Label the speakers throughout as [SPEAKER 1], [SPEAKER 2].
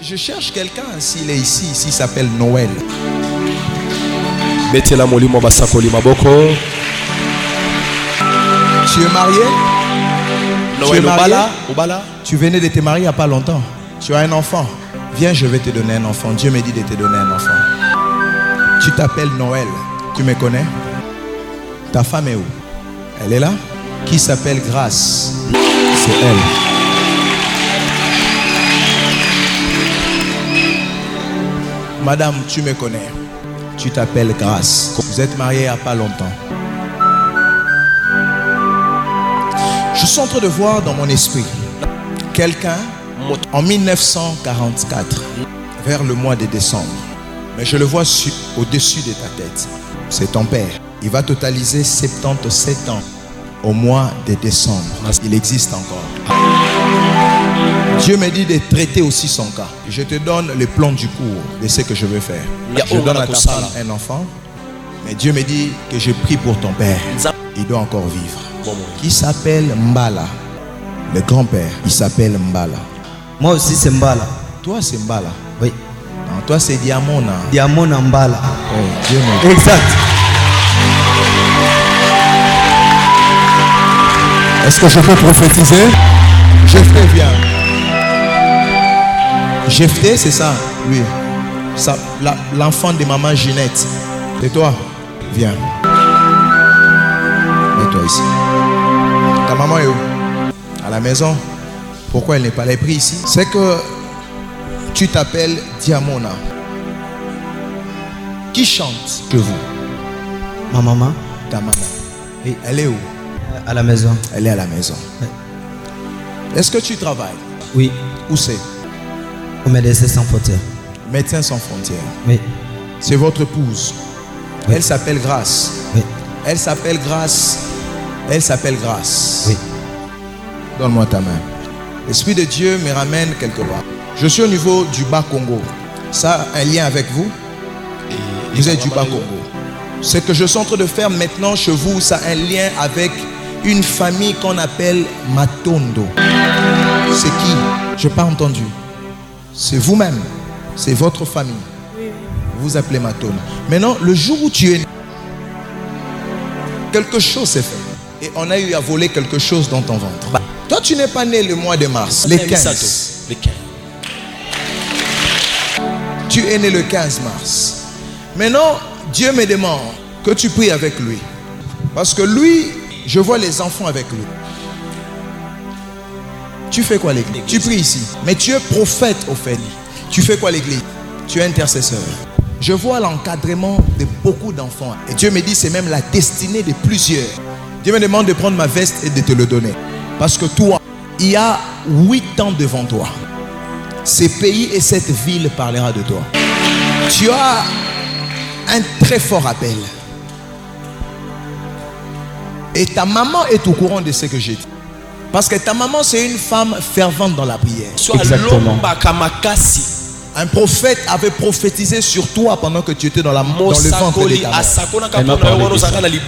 [SPEAKER 1] Je cherche quelqu'un s'il est ici, s'il s'appelle Noël.
[SPEAKER 2] Betela molimo basakoli maboko.
[SPEAKER 1] Tu es marié?
[SPEAKER 2] Noël Obala.
[SPEAKER 1] Tu venais de te marier il n'y a pas longtemps. Tu as un enfant. Viens, je vais te donner un enfant. Dieu me dit de te donner un enfant. Tu t'appelles Noël. Tu me connais? Ta femme est où? Elle est là? Qui s'appelle Grâce? C'est elle. Madame, tu me connais. Tu t'appelles Grâce. Vous êtes mariés il n'y a pas longtemps. Je suis en train de voir dans mon esprit quelqu'un en 1944, vers le mois de décembre. Mais je le vois au-dessus de ta tête. C'est ton père. Il va totaliser 77 ans au mois de décembre. Il existe encore. Dieu me dit de traiter aussi son cas. Je te donne le plan du cours de ce que je veux faire. Je donne à ta femme un enfant. Mais Dieu me dit que je prie pour ton père. Il doit encore vivre. Qui s'appelle Mbala. Le grand-père, il s'appelle Mbala.
[SPEAKER 3] Moi aussi c'est Mbala.
[SPEAKER 1] Toi c'est Mbala.
[SPEAKER 3] Oui.
[SPEAKER 1] Non, toi c'est Diamona.
[SPEAKER 3] Diamona Mbala.
[SPEAKER 1] Oui, Dieu me dit.
[SPEAKER 3] Exact.
[SPEAKER 1] Est-ce que je peux prophétiser? Jephthé vient. Jephthé, c'est ça? Oui. L'enfant de maman Ginette. C'est toi? Viens. Mets-toi ici. Ta maman est où? À la maison. Pourquoi elle n'est pas là? Elle est prise ici. C'est que tu t'appelles Diamona. Qui chante que vous?
[SPEAKER 3] Ma maman.
[SPEAKER 1] Ta maman. Et elle est où?
[SPEAKER 3] À la maison.
[SPEAKER 1] Elle est à la maison.
[SPEAKER 3] Oui.
[SPEAKER 1] Est-ce que tu travailles?
[SPEAKER 3] Oui.
[SPEAKER 1] Où c'est?
[SPEAKER 3] Au Médecins Sans Frontières.
[SPEAKER 1] Médecins Sans Frontières.
[SPEAKER 3] Oui.
[SPEAKER 1] C'est votre épouse.
[SPEAKER 3] Oui.
[SPEAKER 1] Elle s'appelle Grâce.
[SPEAKER 3] Oui.
[SPEAKER 1] Elle s'appelle Grâce. Elle s'appelle Grâce.
[SPEAKER 3] Oui.
[SPEAKER 1] Donne-moi ta main. L'Esprit de Dieu me ramène quelque part. Je suis au niveau du Bas-Congo. Ça a un lien avec vous? Vous êtes du Bas-Congo. Ce que je suis en train de faire maintenant chez vous, ça a un lien avec une famille qu'on appelle Matondo. C'est qui? Je n'ai pas entendu. C'est vous-même. C'est votre famille. Vous vous appelez Matondo. Maintenant, le jour où tu es né, quelque chose s'est fait. Et on a eu à voler quelque chose dans ton ventre. Toi, tu n'es pas né le mois de mars, le 15. Tu es né le 15 mars. Maintenant, Dieu me demande que tu pries avec lui. Parce que lui, je vois les enfants avec lui. Tu fais quoi à l'église? Tu pries ici. Mais tu es prophète au fait. Tu fais quoi à l'église? Tu es intercesseur. Je vois l'encadrement de beaucoup d'enfants. Et Dieu me dit c'est même la destinée de plusieurs. Dieu me demande de prendre ma veste et de te le donner. Parce que toi, il y a 8 ans devant toi. Ce pays et cette ville parlera de toi. Tu as un très fort appel. Et ta maman est au courant de ce que j'ai dit. Parce que ta maman, c'est une femme fervente dans la prière.
[SPEAKER 2] Exactement.
[SPEAKER 1] Un prophète avait prophétisé sur toi pendant que tu étais dans le ventre de ta mère.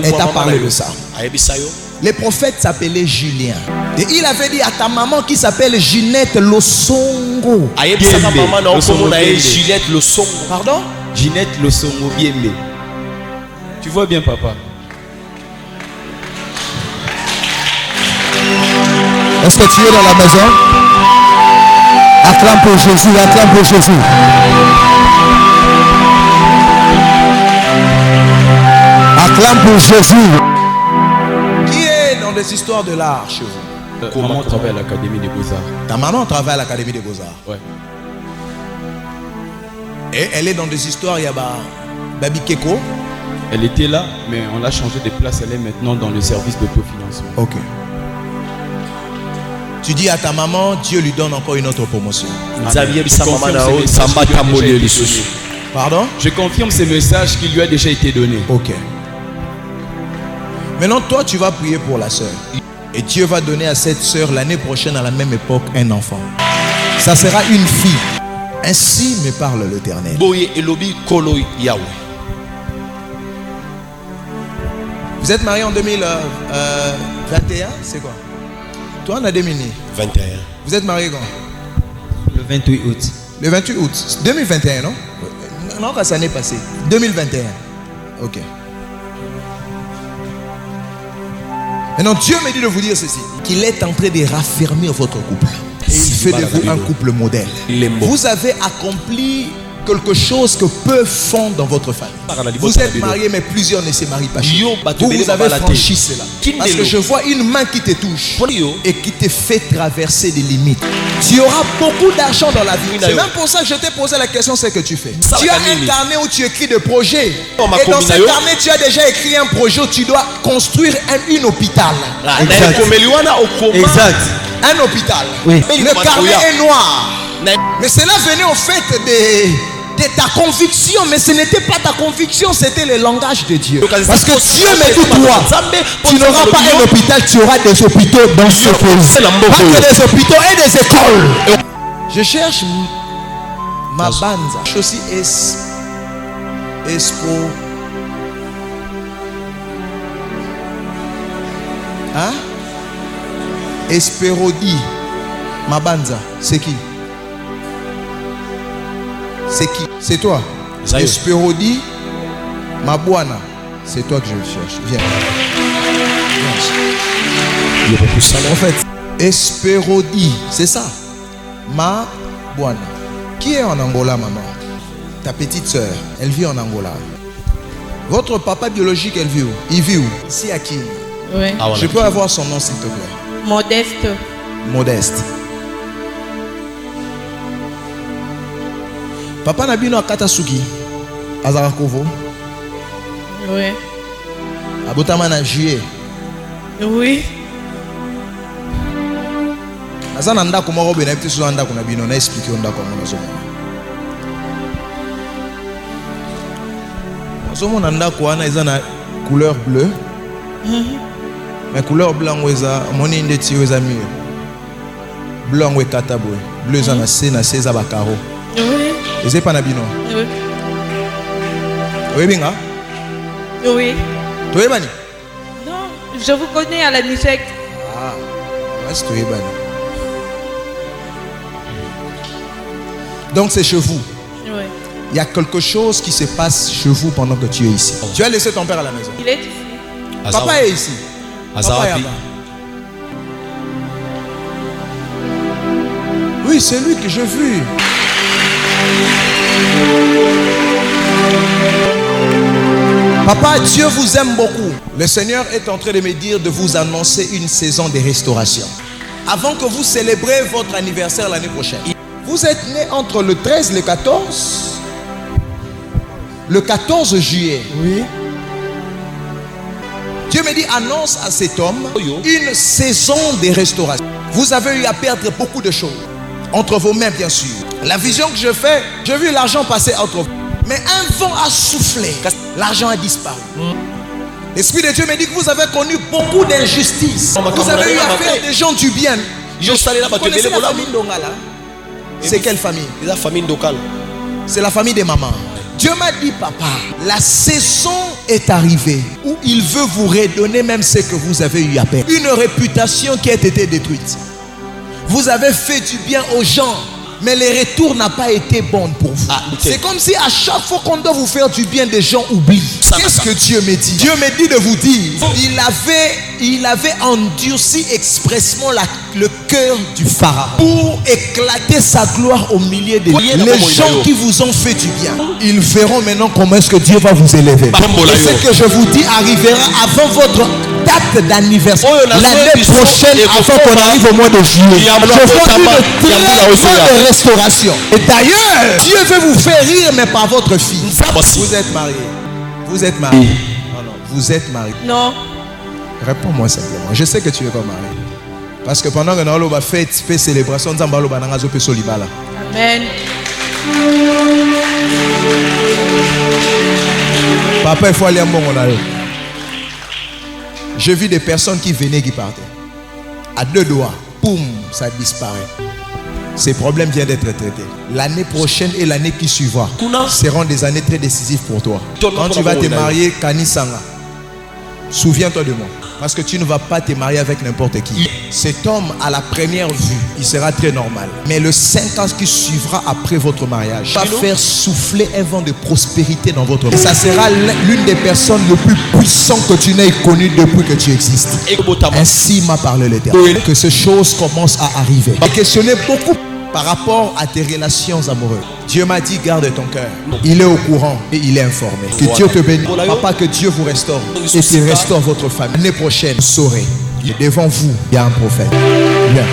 [SPEAKER 1] Elle t'a parlé de ça. Le prophète s'appelait Julien. Et il avait dit à ta maman qui s'appelle Ginette Losongo. Pardon?
[SPEAKER 3] Ginette Losongo Biembe. Tu vois bien, papa?
[SPEAKER 1] Est-ce que tu es dans la maison? Acclame pour Jésus, acclame pour Jésus. Acclame pour Jésus. Qui est dans des histoires de l'art chez vous?
[SPEAKER 3] Maman travaille à l'Académie des Beaux-Arts.
[SPEAKER 1] Ta maman travaille à l'Académie des Beaux-Arts.
[SPEAKER 3] Ouais.
[SPEAKER 1] Et elle est dans des histoires, il y a Babi Keko.
[SPEAKER 3] Elle était là, mais on a changé de place. Elle est maintenant dans le service d'autofinancement.
[SPEAKER 1] Ok. Tu dis à ta maman, Dieu lui donne encore une autre promotion. Pardon?
[SPEAKER 3] Je confirme ces messages qui lui a déjà été donné.
[SPEAKER 1] Ok. Maintenant, toi, tu vas prier pour la sœur. Et Dieu va donner à cette sœur l'année prochaine, à la même époque, un enfant. Ça sera une fille. Ainsi me parle l'Éternel. Vous êtes mariés en 2021, c'est quoi? Toi, on a déminé.
[SPEAKER 2] 21.
[SPEAKER 1] Vous êtes marié quand?
[SPEAKER 3] Le 28 août.
[SPEAKER 1] Le 28 août 2021, non? Non, quand ça n'est passé. 2021. Ok. Maintenant, Dieu me dit de vous dire ceci, qu'il est en train de raffermir votre couple. Et il fait de vous un couple modèle. Vous avez accompli quelque chose que peu font dans votre famille. Vous êtes mariés, mais plusieurs ne se marient pas. Vous avez franchi cela. Parce que je vois une main qui te touche et qui te fait traverser des limites. Tu auras beaucoup d'argent dans la vie. C'est même pour ça que je t'ai posé la question, c'est que tu fais. Tu as un carnet où tu écris des projets. Et dans ce carnet, tu as déjà écrit un projet où tu dois construire un hôpital.
[SPEAKER 2] Exact.
[SPEAKER 1] Un hôpital.
[SPEAKER 2] Oui.
[SPEAKER 1] Le carnet est noir. Mais cela venait au fait de ta conviction, mais ce n'était pas ta conviction, c'était le langage de Dieu. Parce que Dieu me dit toi, tu n'auras pas un hôpital, tu auras des hôpitaux dans ce pays. Pas que des hôpitaux et des écoles. Je cherche ma banza. Je suis aussi Espo. Hein? Esperodi. Ma banza, c'est qui? C'est qui? C'est toi. Esperodi Mabwana. C'est toi que je cherche. Viens. En fait, Esperodi, c'est ça. Mabwana. Qui est en Angola, maman? Ta petite soeur. Elle vit en Angola. Votre papa biologique, elle vit où? Il vit où? Ici à qui?
[SPEAKER 4] Oui.
[SPEAKER 1] Je peux avoir son nom, s'il te plaît?
[SPEAKER 4] Modeste.
[SPEAKER 1] Modeste. Papa Nabino Akatasuki, Azarakovo.
[SPEAKER 4] Oui.
[SPEAKER 1] Abotama na juillet.
[SPEAKER 4] Oui.
[SPEAKER 1] Azananda kuma robe na petit soanda kuna bino na expliquer onda kwa mona zo. Somo nanda kwa na ezana couleur bleue. Mais couleur blanc weza moni ndeti weza mieux. Blanc we katabwe. Bleu zana na seza ba caro.
[SPEAKER 4] Oui.
[SPEAKER 1] Et c'est pas Nabino.
[SPEAKER 4] Oui.
[SPEAKER 1] Oui, binga.
[SPEAKER 4] Oui.
[SPEAKER 1] Tu es bani?
[SPEAKER 4] Non, je vous connais à la musique.
[SPEAKER 1] Ah, est-ce que tu es bani? Donc c'est chez vous.
[SPEAKER 4] Oui.
[SPEAKER 1] Il y a quelque chose qui se passe chez vous pendant que tu es ici. Tu as laissé ton père à la maison.
[SPEAKER 4] Il est ici.
[SPEAKER 1] Papa est ici. Papa est là-bas. Oui, c'est lui que j'ai vu. Papa, Dieu vous aime beaucoup. Le Seigneur est en train de me dire de vous annoncer une saison de restauration. Avant que vous célébrez votre anniversaire l'année prochaine. Vous êtes né entre le 13 et le 14. Le 14 juillet. Oui. Dieu me dit, annonce à cet homme une saison de restauration. Vous avez eu à perdre beaucoup de choses. Entre vos mains, bien sûr. La vision que je fais, j'ai vu l'argent passer entre vous. Mais un vent a soufflé. L'argent a disparu. L'Esprit de Dieu me dit que vous avez connu beaucoup d'injustices. Vous avez eu à faire des gens du bien. Vous connaissez la famille Ndongala? C'est quelle famille?
[SPEAKER 2] La famille locale.
[SPEAKER 1] C'est la famille des mamans. Dieu m'a dit, papa, la saison est arrivée où il veut vous redonner même ce que vous avez eu à perdre. Une réputation qui a été détruite. Vous avez fait du bien aux gens, mais le retour n'a pas été bon pour vous. C'est comme si à chaque fois qu'on doit vous faire du bien, des gens oublient. Qu'est-ce que Dieu me dit? Dieu me dit de vous dire, il avait endurci expressement le cœur du pharaon pour éclater sa gloire au milieu des les gens qui vous ont fait du bien. Ils verront maintenant comment est-ce que Dieu va vous élever. Et ce que je vous dis arrivera avant votre date d'anniversaire l'année prochaine, avant qu'on arrive au mois de juillet. Je vois une très grande restauration. Et d'ailleurs, Dieu veut vous faire rire, mais par votre fille. Vous êtes mariés. Vous êtes mariés. Non, non, vous êtes mariés.
[SPEAKER 4] Non.
[SPEAKER 1] Réponds-moi simplement. Je sais que tu n'es pas marié. Parce que pendant que nous avons fait célébration, nous avons fait solibala.
[SPEAKER 4] Amen.
[SPEAKER 1] Papa, il faut aller à mon monde. J'ai vu des personnes qui venaient, qui partaient. À deux doigts, boum, ça disparaît. Ces problèmes viennent d'être traités. L'année prochaine et l'année qui suivra seront des années très décisives pour toi. Quand tu vas te marier, Kani Sanga, souviens-toi de moi. Parce que tu ne vas pas te marier avec n'importe qui. Cet homme, à la première vue, il sera très normal. Mais le 5 ans qui suivra après votre mariage va faire souffler un vent de prospérité dans votre vie. Ça sera l'une des personnes les plus puissantes que tu n'aies connues depuis que tu existes. Ainsi m'a parlé l'Éternel. Que ces choses commencent à arriver. J'ai questionné beaucoup par rapport à tes relations amoureuses. Dieu m'a dit, garde ton cœur. Il est au courant et il est informé. Que Dieu te bénisse. Papa, que Dieu vous restaure et qu'il restaure votre famille. L'année prochaine, vous saurez. Et devant vous, il y a un prophète. Bien.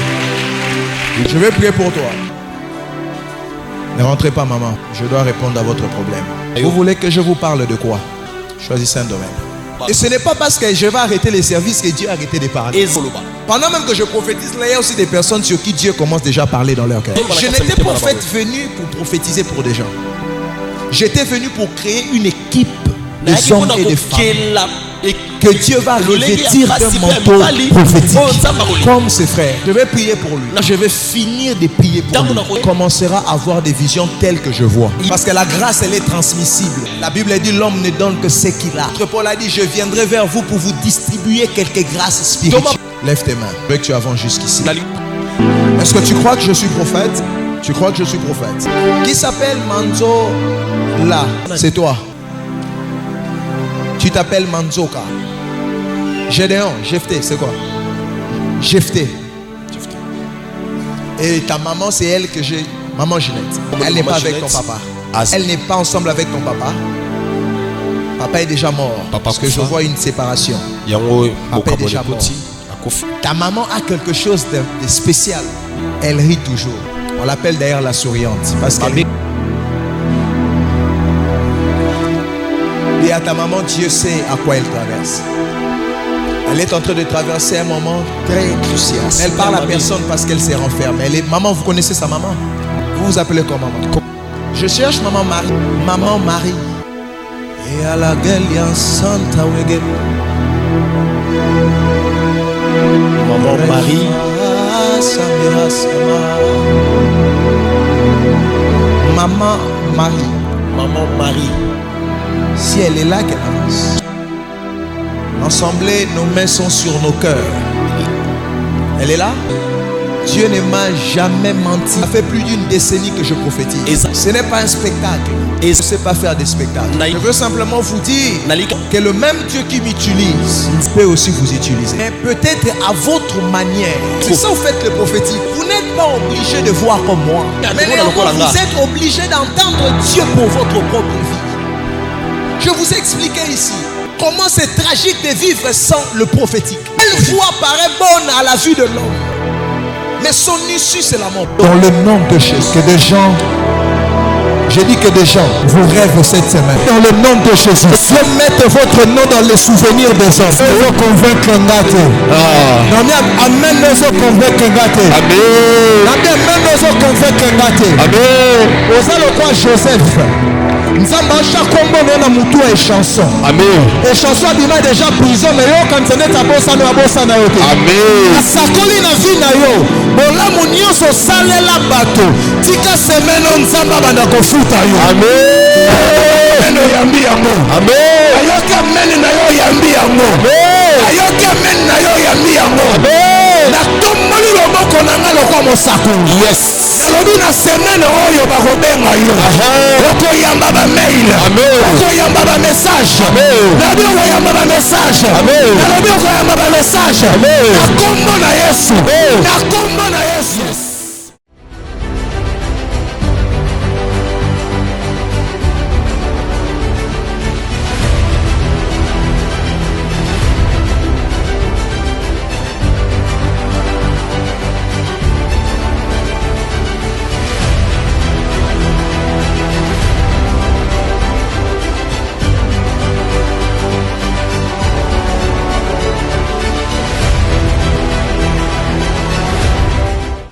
[SPEAKER 1] Je vais prier pour toi. Ne rentrez pas, maman. Je dois répondre à votre problème. Vous voulez que je vous parle de quoi? Choisissez un domaine. Et ce n'est pas parce que je vais arrêter les services que Dieu a arrêté de parler. Pendant même que je prophétise, là, il y a aussi des personnes sur qui Dieu commence déjà à parler dans leur cœur. Je n'étais pas en fait venu pour prophétiser pour des gens. J'étais venu pour créer une équipe des hommes et des femmes que Dieu va revêtir d'un manteau prophétique comme ses frères. Je vais prier pour lui. Je vais finir de prier pour lui. Il commencera à avoir des visions telles que je vois. Parce que la grâce, elle est transmissible. La Bible dit l'homme ne donne que ce qu'il a. Paul a dit, je viendrai vers vous pour vous distribuer quelques grâces spirituelles. Lève tes mains. Je veux que tu avances jusqu'ici. Est-ce que tu crois que je suis prophète? Tu crois que je suis prophète? Qui s'appelle Manzo là? C'est toi. Tu t'appelles Manzoka. Gédéon, Jephté, c'est quoi? Jephté. Et ta maman, c'est elle que j'ai. Maman Ginette. Elle n'est pas avec ton papa. Elle n'est pas ensemble avec ton papa. Papa est déjà mort. Parce que je vois une séparation. Papa est déjà mort. Ta maman a quelque chose de spécial. Elle rit toujours. On l'appelle d'ailleurs la souriante. Parce qu'elle rit. Et à ta maman, Dieu sait à quoi elle traverse. Elle est en train de traverser un moment très crucial. Elle parle à personne parce qu'elle s'est renfermée. Maman, vous connaissez sa maman? Vous vous appelez comment, maman? Je cherche maman Marie. Maman Marie. Et à la gueule, il y a un Santa Wege.
[SPEAKER 2] Maman Marie.
[SPEAKER 1] Maman Marie.
[SPEAKER 2] Maman Marie.
[SPEAKER 1] Si elle est là, qu'elle avance. Ensemble, nos mains sont sur nos cœurs. Elle est là. Dieu ne m'a jamais menti. Ça fait plus d'une décennie que je prophétise. Ce n'est pas un spectacle. Et je ne sais pas faire des spectacles. Je veux simplement vous dire que le même Dieu qui m'utilise peut aussi vous utiliser. Mais peut-être à votre manière. C'est ça, vous faites le prophétique. Vous n'êtes pas obligé de voir comme moi. Mais vous êtes obligé d'entendre Dieu pour votre propre vie. Je vous ai expliqué ici comment c'est tragique de vivre sans le prophétique. Quelle voix paraît bonne à la vue de l'homme, mais son issue c'est la mort. Dans le nom de Jésus, que des gens, j'ai dit que des gens vous rêvent cette semaine. Dans le nom de Jésus, Dieu mette votre nom dans les souvenirs des hommes. Vous convaincre Ngate. Amen. Nous convaincre Ngate. Amen. Amen. Nous convaincre Ngate. Amen. Vous allez quoi Joseph? Nous avons chaque combo dans mutu et chanson. Amen. Et chanson bima déjà prison mais yo quand c'est ta bossa no bossa na yo. Amen. Asakoli na vie na yo. Bola munio so sale la bato. Tika semaine on samba banda ko futa yo. Amen. Amen yambi yango. Amen. Ayoka men na yo yambi yango. Amen. Ayoka men na yo yambi yango. Amen. Na tomboli loboko na ngalo kwa mosako. Yes. Nalobi na semaine oyo ba kobenga yo. Okoyamba ba mail. Amen. Okoyamba ba message. Amen. Nalobi okoyamba ba message. Amen. Nalobi okoyamba ba message. Amen. Na kombo na Yesu. Na kombo na Yesu.